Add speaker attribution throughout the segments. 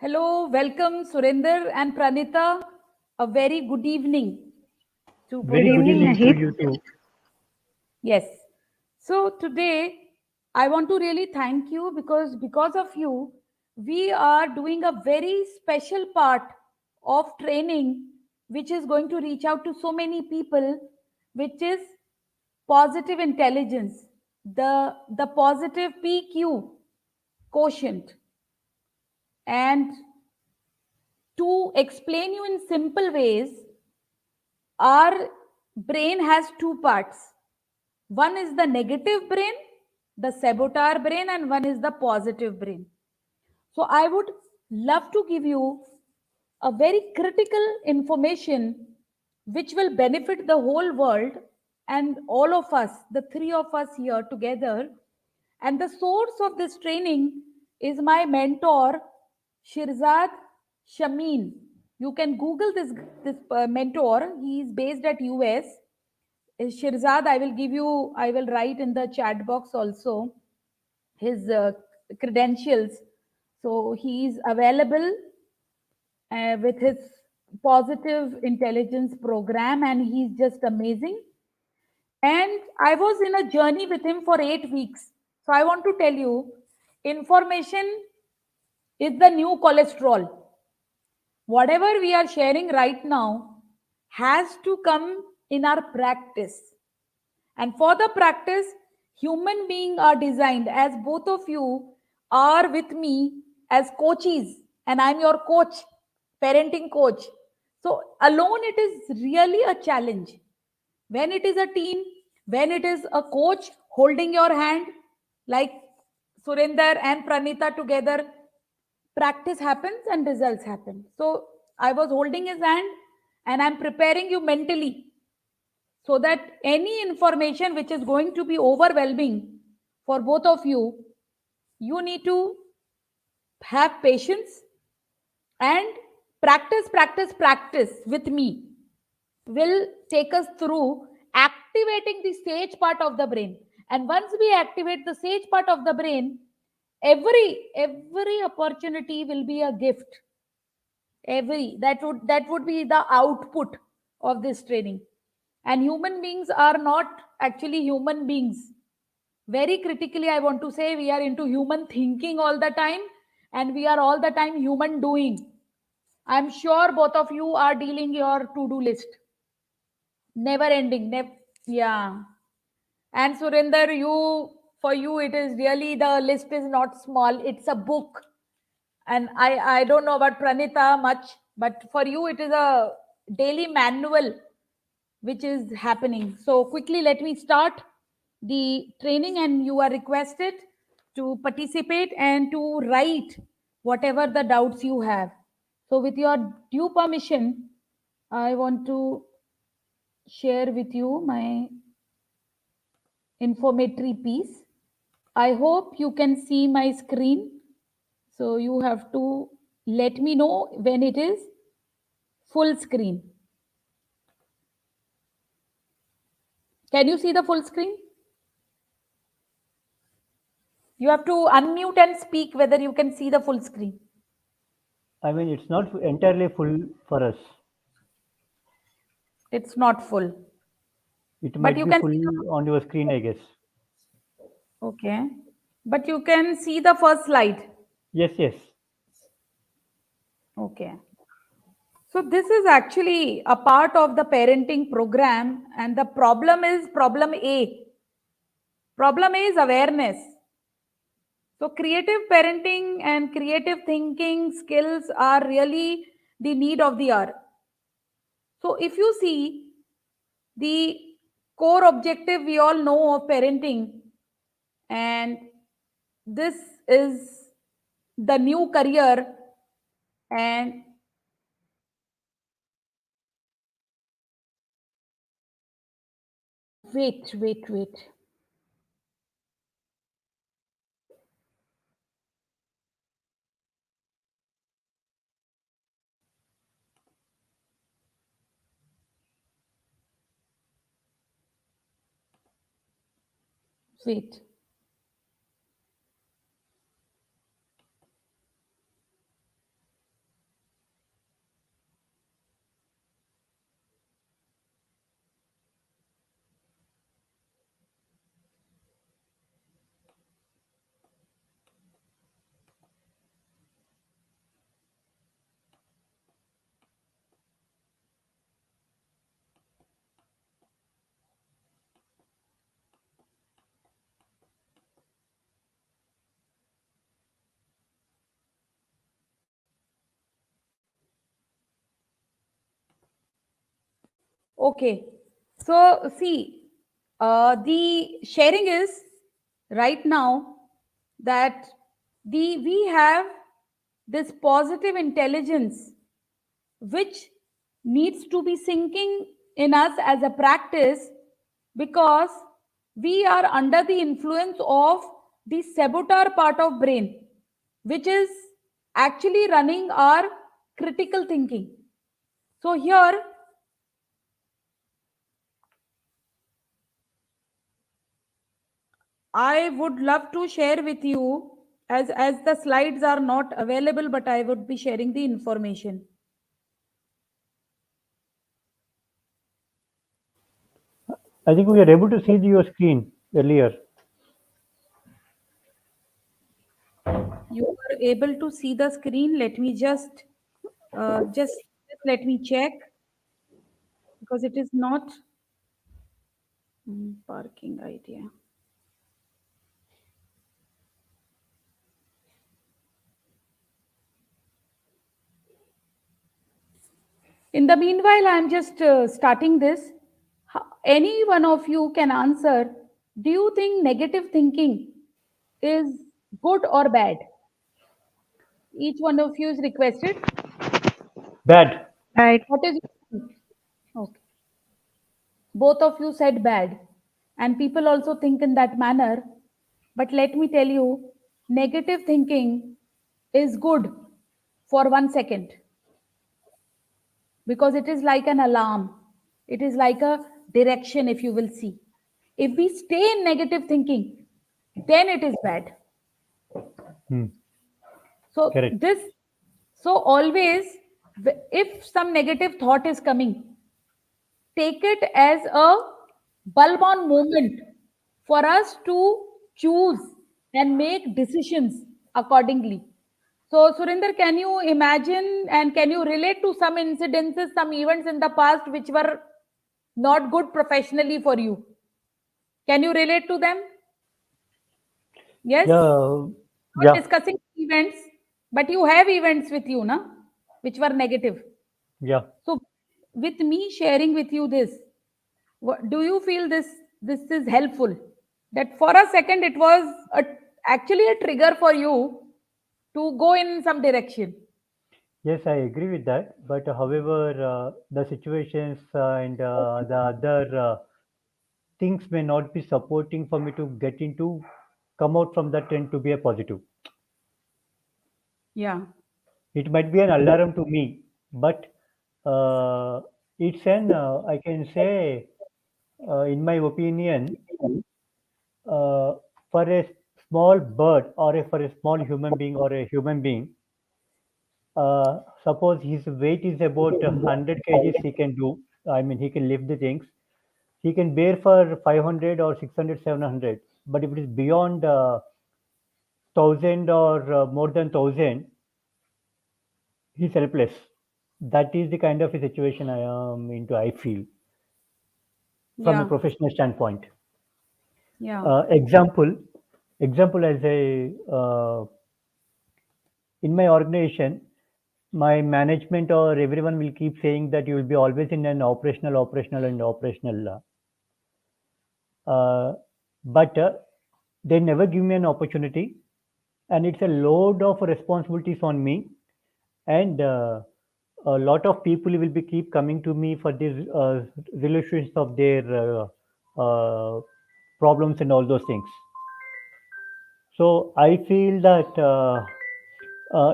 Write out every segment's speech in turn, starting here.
Speaker 1: Hello, welcome Surinder and Pranita. A very good evening to both
Speaker 2: Very
Speaker 1: of
Speaker 2: good
Speaker 1: you.
Speaker 2: evening to you too.
Speaker 1: Yes. So today I want to really thank you because of you we are doing a very special part of training which is going to reach out to so many people, which is positive intelligence, the positive PQ quotient. And to explain you in simple ways, our brain has two parts. One is the negative brain, the saboteur brain, and one is the positive brain. So I would love to give you a very critical information which will benefit the whole world and all of us, the three of us here together. And the source of this training is my mentor, Shirzad Shameen. You can Google this mentor. He is based at US. Shirzad, I will write in the chat box also his credentials. So he is available with his positive intelligence program, and he's just amazing. And I was in a journey with him for 8 weeks. So I want to tell you, information is the new cholesterol. Whatever we are sharing right now has to come in our practice. And for the practice, human beings are designed, as both of you are with me as coaches, and I'm your coach, parenting coach. So alone it is really a challenge. When it is a team, when it is a coach holding your hand, like Surinder and Pranita together, practice happens and results happen. So I was holding his hand and I'm preparing you mentally so that any information which is going to be overwhelming for both of you, you need to have patience and practice with me will take us through activating the sage part of the brain. And once we activate the sage part of the brain, every opportunity will be a gift. That would be the output of this training. And human beings are not actually human beings. Very critically, I want to say we are into human thinking all the time, and we are all the time human doing. I'm sure both of you are dealing your to-do list, never ending. Yeah. And Surinder, you for you it is really, the list is not small. It's a book. And I don't know about Pranita much, but for you it is a daily manual which is happening. So quickly, let me start the training, and you are requested to participate and to write whatever the doubts you have. So with your due permission, I want to share with you my informatory piece. I hope you can see my screen. So you have to let me know when it is full screen. Can you see the full screen? You have to unmute and speak whether you can see the full screen.
Speaker 2: I mean, it's not entirely full for us.
Speaker 1: It's not full.
Speaker 2: It
Speaker 1: But
Speaker 2: might
Speaker 1: you
Speaker 2: be
Speaker 1: can
Speaker 2: full
Speaker 1: see
Speaker 2: on your screen, I guess.
Speaker 1: okay. But you can see the first slide.
Speaker 2: Yes, yes.
Speaker 1: Okay. So this is actually a part of the parenting program, and the problem is problem A. Problem A is awareness. So creative parenting and creative thinking skills are really the need of the hour. So if you see the core objective we all know of parenting, and this is the new career, and wait, wait. Okay. So, see, the sharing is right now that we have this positive intelligence which needs to be sinking in us as a practice, because we are under the influence of the saboteur part of brain, which is actually running our critical thinking. So here I would love to share with you, as the slides are not available, but I would be sharing the information.
Speaker 2: I think we are able to see your screen earlier.
Speaker 1: You are able to see the screen. Let me just let me check, because it is not parking idea. In the meanwhile, I am just starting this. Any one of you can answer. Do you think negative thinking is good or bad? Each one of you is requested.
Speaker 2: Bad.
Speaker 3: Right.
Speaker 1: What is okay? Both of you said bad, and people also think in that manner. But let me tell you, negative thinking is good for 1 second, because it is like an alarm. It is like a direction, if you will see. If we stay in negative thinking, then it is bad.
Speaker 2: Hmm.
Speaker 1: So,
Speaker 2: Correct.
Speaker 1: this, so always, if some negative thought is coming, take it as a bulb on moment for us to choose and make decisions accordingly. So, Surinder, can you imagine and can you relate to some incidences, some events in the past which were not good professionally for you? Can you relate to them? Yes?
Speaker 2: Yeah.
Speaker 1: Not
Speaker 2: Yeah.
Speaker 1: discussing events, but you have events with you, na? Which were negative.
Speaker 2: Yeah.
Speaker 1: So, with me sharing with you this, do you feel this is helpful? That for a second it was actually a trigger for you to go in some direction.
Speaker 2: Yes, I agree with that. But however, the situations and the other things may not be supporting for me to get into, come out from that trend to be a positive.
Speaker 1: Yeah,
Speaker 2: It might be an alarm to me, but uh, it's an, I can say, in my opinion, uh, for a small bird or for a small human being or a human being, suppose his weight is about 100 kgs, he can do. I mean, he can lift the things. He can bear for 500 or 600, 700. But if it is beyond 1000 or more than 1000, he's helpless. That is the kind of a situation I am into, I feel, from a
Speaker 1: yeah,
Speaker 2: professional standpoint.
Speaker 1: yeah,
Speaker 2: Example, as a in my organization, my management or everyone will keep saying that you will be always in an operational, uh, but they never give me an opportunity, and it's a load of responsibilities on me, and a lot of people will be keep coming to me for these resolutions of their uh, problems and all those things. So I feel that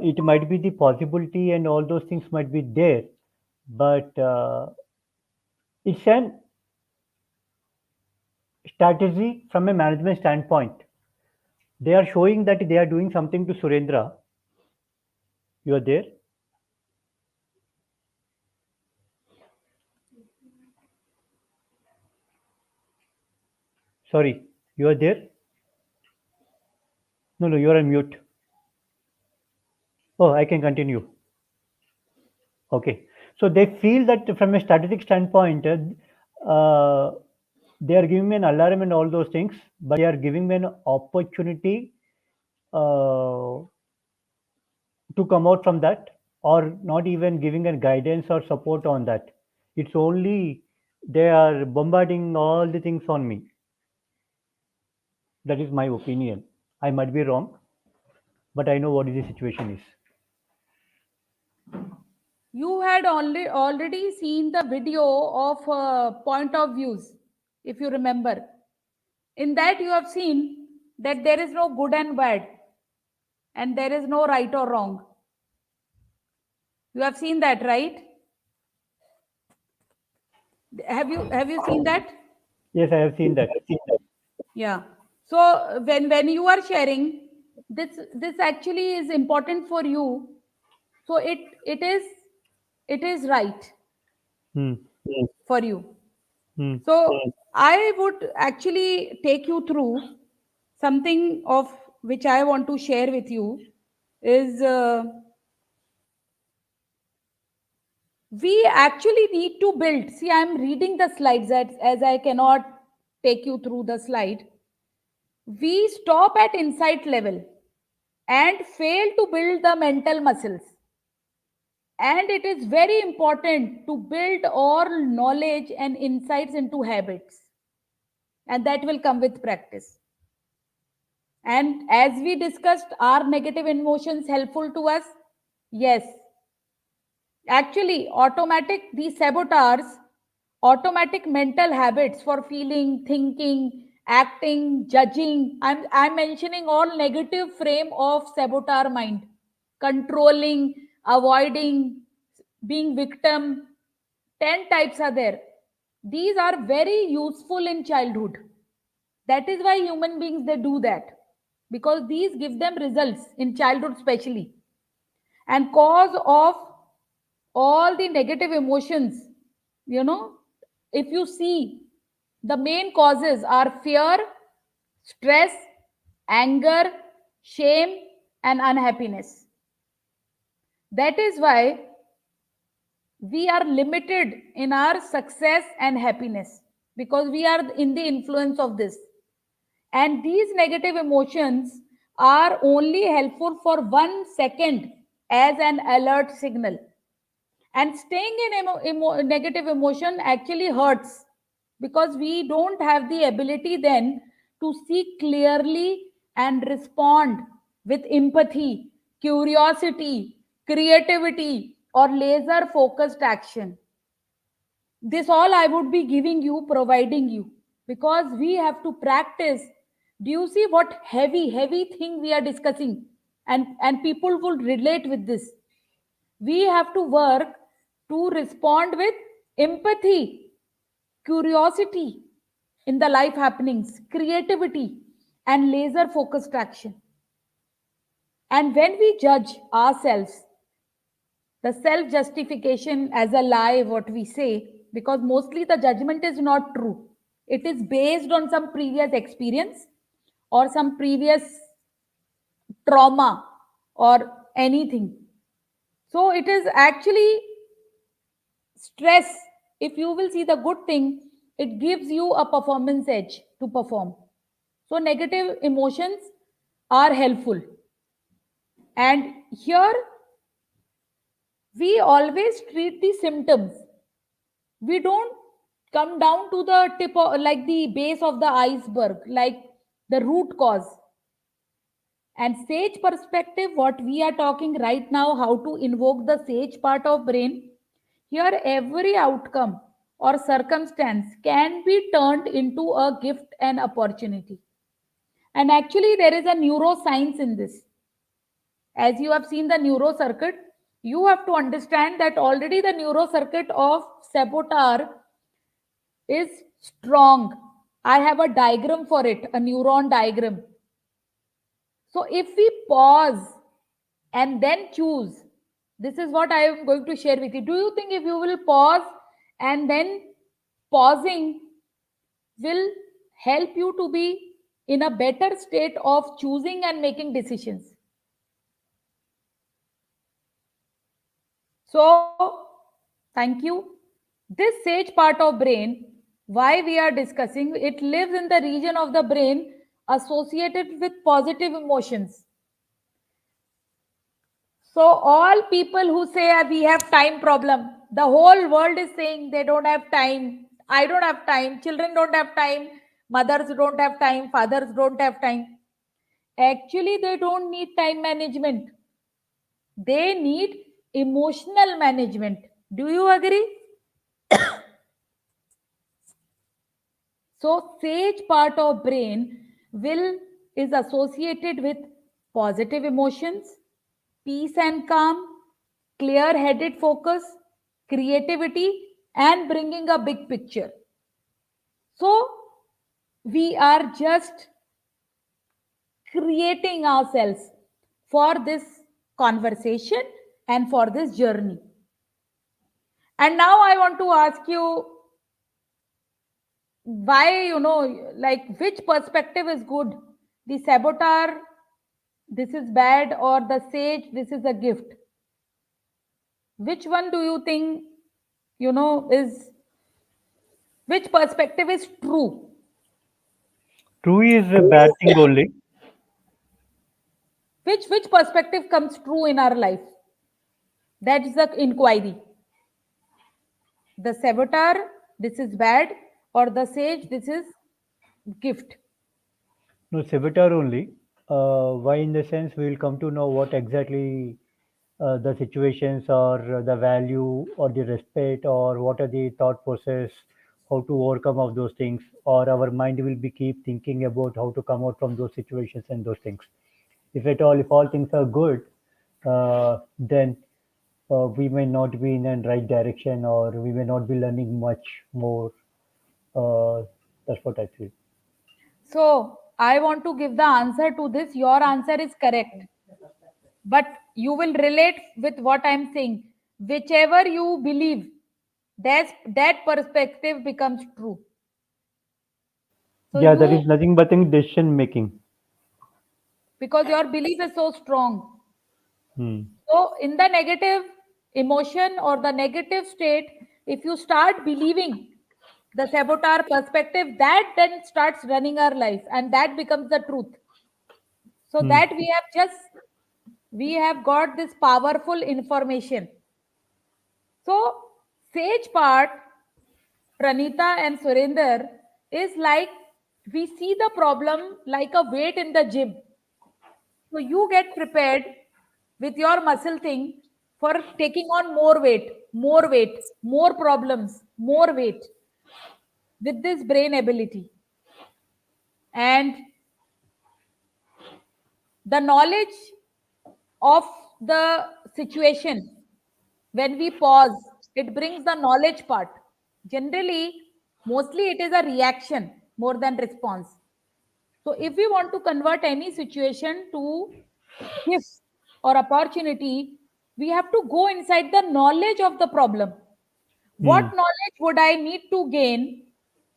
Speaker 2: it might be the possibility and all those things might be there, but it's an strategy from a management standpoint. They are showing that they are doing something to Surendra. You are there? Sorry, you are there? No, no, you are on mute. Oh, I can continue. Okay. So they feel that from a strategic standpoint, they are giving me an alarm and all those things, but they are giving me an opportunity uh, to come out from that, or not even giving a guidance or support on that. It's only They are bombarding all the things on me. That is my opinion. I might be wrong, but I know what the situation is.
Speaker 1: You had already seen the video of point of views, if you remember. In that, you have seen that there is no good and bad, and there is no right or wrong. You have seen that, right? Have you seen that?
Speaker 2: Yes, I have seen that.
Speaker 1: Yeah. So when you are sharing, this actually is important for you. So it is right
Speaker 2: Hmm.
Speaker 1: for you.
Speaker 2: Hmm.
Speaker 1: So I would actually take you through something of which I want to share with you is we actually need to build. See, I'm reading the slides as I cannot take you through the slide. We stop at insight level and fail to build the mental muscles. And it is very important to build all knowledge and insights into habits, and that will come with practice. And as we discussed, are negative emotions helpful to us? Yes. Actually, these saboteurs, automatic mental habits for feeling, thinking, acting, judging. I'm mentioning all negative frame of saboteur mind. Controlling, avoiding, being victim. 10 types are there. These are very useful in childhood. That is why human beings they do that, because these give them results in childhood especially. And cause of all the negative emotions, you know, if you see, the main causes are fear, stress, anger, shame, and unhappiness. That is why we are limited in our success and happiness, because we are in the influence of this. And these negative emotions are only helpful for 1 second as an alert signal. And staying in negative emotion actually hurts, because we don't have the ability then to see clearly and respond with empathy, curiosity, creativity, or laser focused action. This all I would be giving you, providing you, because we have to practice. Do you see what heavy thing we are discussing? And people will relate with this. We have to work to respond with empathy, curiosity in the life happenings, creativity, and laser focused action. And when we judge ourselves, the self justification as a lie, what we say, because mostly the judgment is not true. It is based on some previous experience or some previous trauma or anything. So it is actually stress. If you will see the good thing, it gives you a performance edge to perform. So negative emotions are helpful. And here we always treat the symptoms. We don't come down to the tip of, like the base of the iceberg, like the root cause. And sage perspective, what we are talking right now, how to invoke the sage part of brain. Here every outcome or circumstance can be turned into a gift and opportunity. And actually there is a neuroscience in this. As you have seen the neurocircuit, you have to understand that already the neurocircuit of saboteur is strong. I have a diagram for it, a neuron diagram. So if we pause and then choose, this is what I am going to share with you. Do you think if you will pause and then pausing will help you to be in a better state of choosing and making decisions? So, thank you. This sage part of brain, why we are discussing, it lives in the region of the brain associated with positive emotions. So all people who say we have time problem, the whole world is saying they don't have time. I don't have time, children don't have time, mothers don't have time, fathers don't have time. Actually, they don't need time management, they need emotional management. Do you agree? So sage part of brain will is associated with positive emotions, peace and calm, clear headed focus, creativity, and bringing a big picture. So we are just creating ourselves for this conversation and for this journey. And now I want to ask you why, like which perspective is good? The saboteur, this is bad, or the sage, this is a gift? Which one do you think, is which perspective is true?
Speaker 2: True is a bad thing only.
Speaker 1: Which perspective comes true in our life? That is the inquiry. The saboteur, this is bad, or the sage, this is gift.
Speaker 2: No, saboteur only. Why, in the sense, we will come to know what exactly the situations or the value or the respect or what are the thought process, how to overcome of those things, or our mind will be keep thinking about how to come out from those situations and those things. If all things are good, then we may not be in the right direction or we may not be learning much more. Uh, that's what I feel.
Speaker 1: So I want to give the answer to this. Your answer is correct, but you will relate with what I'm saying. Whichever you believe, that perspective becomes true. So
Speaker 2: Yeah, there
Speaker 1: you,
Speaker 2: is nothing but in decision making.
Speaker 1: because your belief is so strong.
Speaker 2: Hmm.
Speaker 1: So in the negative emotion or the negative state, if you start believing the saboteur perspective, that then starts running our life and that becomes the truth. So
Speaker 2: Hmm.
Speaker 1: that we have got this powerful information. So sage part, Pranita and Surinder, is like we see the problem like a weight in the gym. So you get prepared with your muscle thing for taking on more weight, more problems, more weight with this brain ability. And the knowledge of the situation, when we pause, it brings the knowledge part. Generally, mostly it is a reaction more than response. So if we want to convert any situation to gift or opportunity, we have to go inside the knowledge of the problem. What
Speaker 2: Hmm.
Speaker 1: knowledge would I need to gain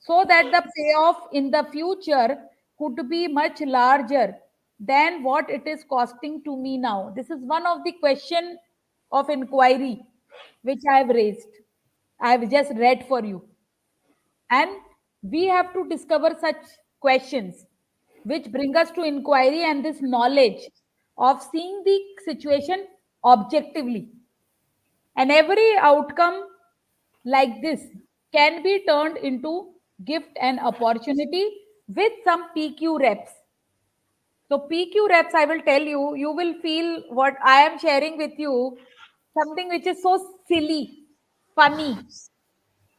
Speaker 1: so that the payoff in the future could be much larger than what it is costing to me now? This is one of the question of inquiry which I have raised. I have just read for you. And we have to discover such questions which bring us to inquiry and this knowledge of seeing the situation objectively. And every outcome like this can be turned into gift and opportunity with some PQ reps. So, PQ reps, I will tell you, you will feel what I am sharing with you, something which is so silly, funny,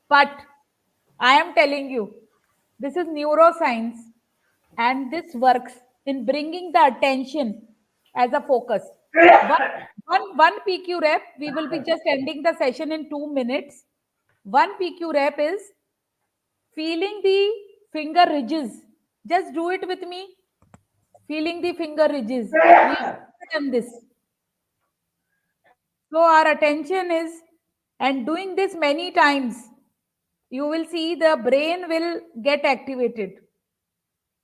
Speaker 1: but I am telling you, this is neuroscience and this works in bringing the attention as a focus. One, one PQ rep, we will be just ending the session in 2 minutes. One PQ rep is feeling the finger ridges. Just do it with me. Feeling the finger ridges. We have done this. So our attention is, and doing this many times, you will see the brain will get activated.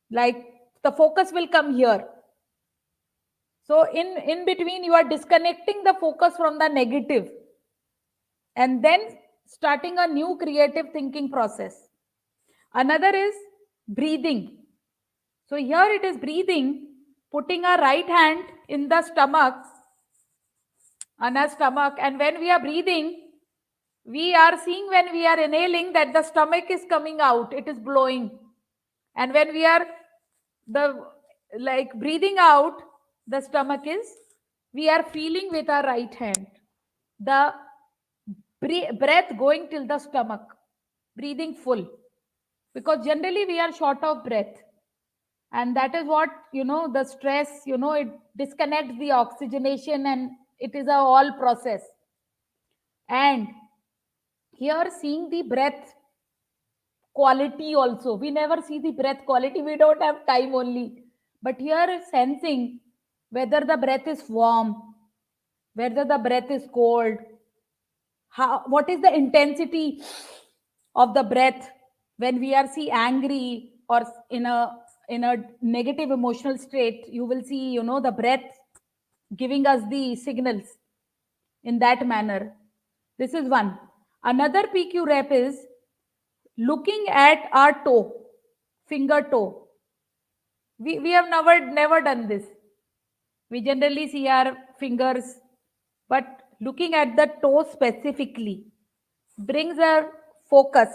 Speaker 1: Like the focus will come here. So in between, you are disconnecting the focus from the negative and then starting a new creative thinking process. Another is breathing. So here it is breathing, putting our right hand in the stomach, on our stomach, and when we are breathing, We are seeing when we are inhaling that the stomach is coming out, it is blowing. And when we are the like breathing out, the stomach is, we are feeling with our right hand the breath going till the stomach, breathing full, because generally we are short of breath. And that is what, the stress, it disconnects the oxygenation, and it is a all process. And here seeing the breath quality also, we never see the breath quality, we don't have time only. But here sensing whether the breath is warm, whether the breath is cold, how, what is the intensity of the breath when we are see angry or in a negative emotional state. You will see, the breath giving us the signals in that manner. This is one. Another PQ rep is looking at our toe, finger toe. We have never done this. We generally see our fingers, but looking at the toe specifically brings a focus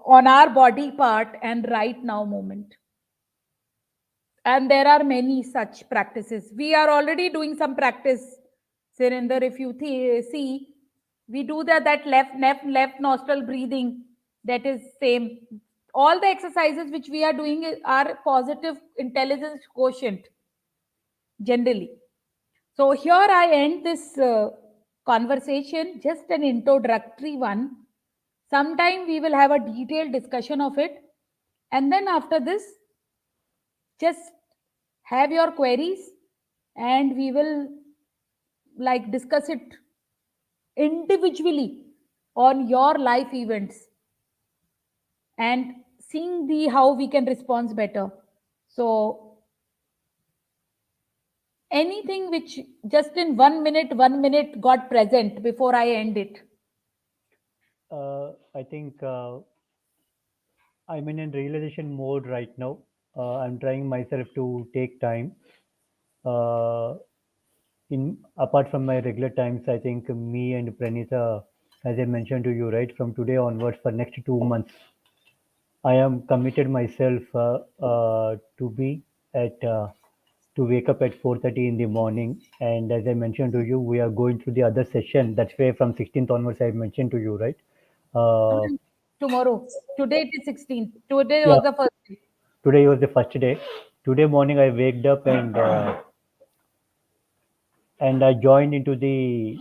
Speaker 1: on our body part and right now moment. And there are many such practices. We are already doing some practice, Sirinder. If you see, we do that left nostril breathing. That is same. All the exercises which we are doing are positive intelligence quotient generally. So here I end this conversation, just an introductory one. Sometime we will have a detailed discussion of it. And then after this, just have your queries and we will like discuss it individually on your life events and seeing the how we can respond better. So anything which just in 1 minute got present before I end it.
Speaker 2: I think I'm in a realization mode right now. I'm trying myself to take time. Uh, in apart from my regular times, I think me and Pranita, as I mentioned to you, right, from today onwards for next 2 months, I am committed myself to be at to wake up at 4:30 in the morning. And as I mentioned to you, we are going through the other session. That's why from 16th onwards, I mentioned to you, right? Uh,
Speaker 1: Tomorrow. Today it is 16th. Today
Speaker 2: yeah,
Speaker 1: was the first day.
Speaker 2: today was the first day. Today morning, I waked up and I joined into the